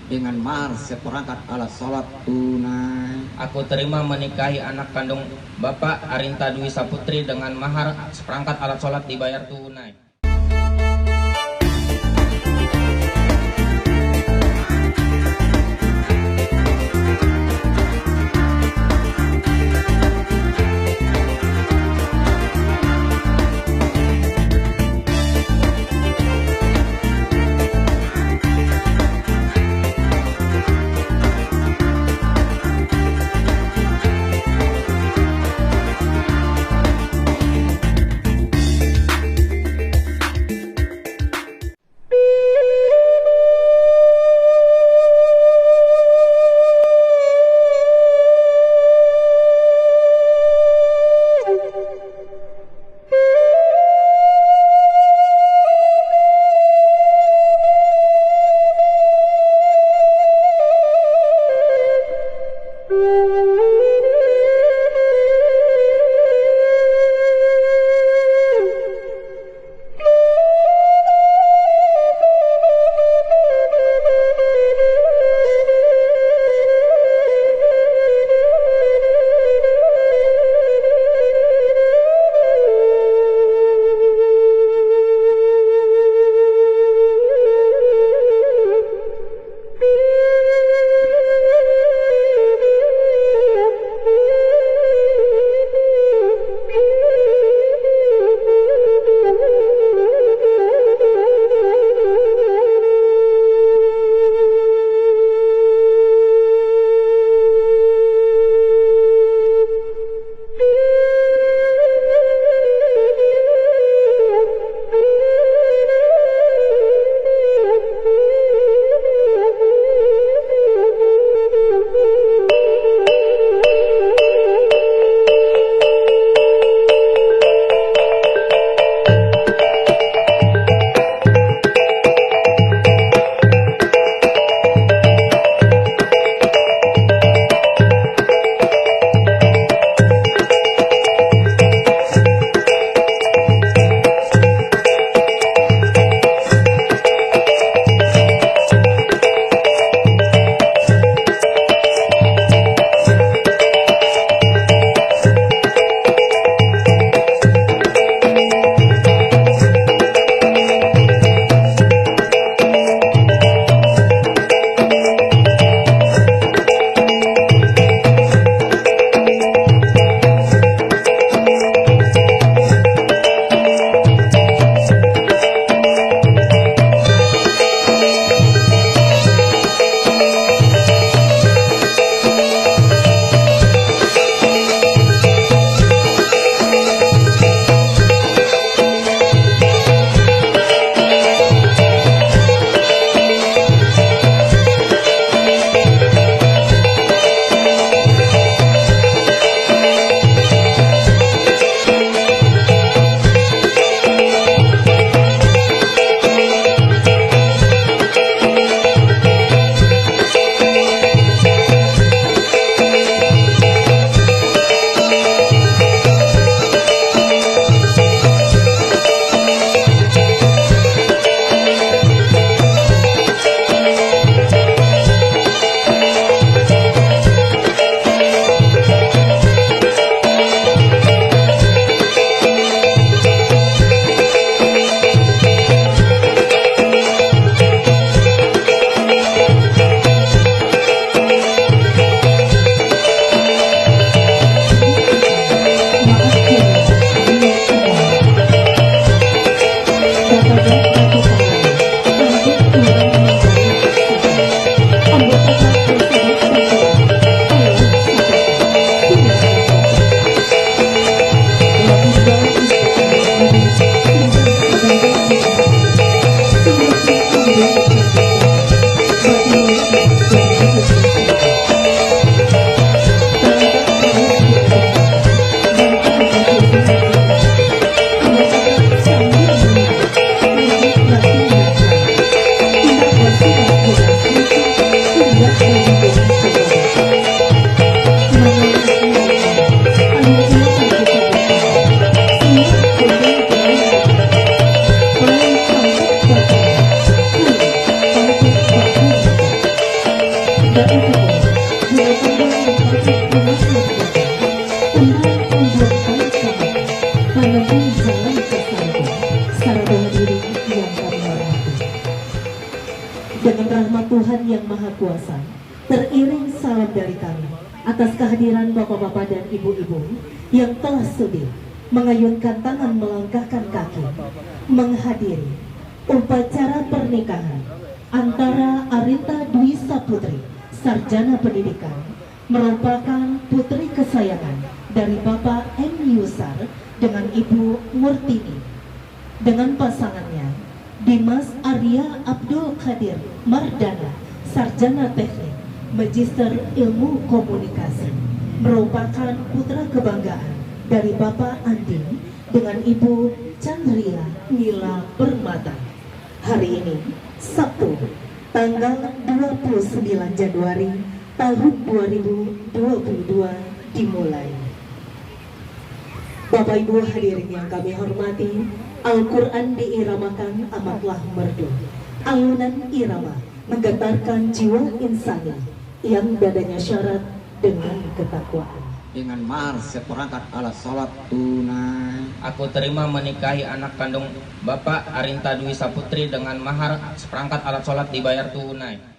dengan mahar seperangkat alat sholat tunai. Aku terima menikahi anak kandung Bapak Arinta Dwi Saputri dengan mahar seperangkat alat sholat dibayar tunai. Dengan rahmat Tuhan yang Maha Kuasa, teriring salam dari kami atas kehadiran bapak-bapak dan ibu-ibu yang telah sudi mengayunkan tangan, melangkahkan kaki, menghadiri upacara pernikahan antara Arinta Dwi Saputri, sarjana pendidikan, merupakan putri kesayangan dari Bapak M. Yusar dengan Ibu Murtini, dengan pasangannya Dimas Arya Abdul Qadir Mardana, sarjana teknik, magister ilmu komunikasi, merupakan putra kebanggaan dari Bapak Andi dengan Ibu Chandria Nila Permata. Hari ini, Sabtu, tanggal 29 Januari tahun 2022 dimulai. Bapak Ibu hadirin yang kami hormati, Al-Quran diiramakan amatlah merdu. Alunan irama menggetarkan jiwa insani yang dadanya syarat dengan ketakwaan. Dengan mahar seperangkat alat sholat tunai. Aku terima menikahi anak kandung Bapak Arinta Dwi Saputri dengan mahar seperangkat alat sholat dibayar tunai.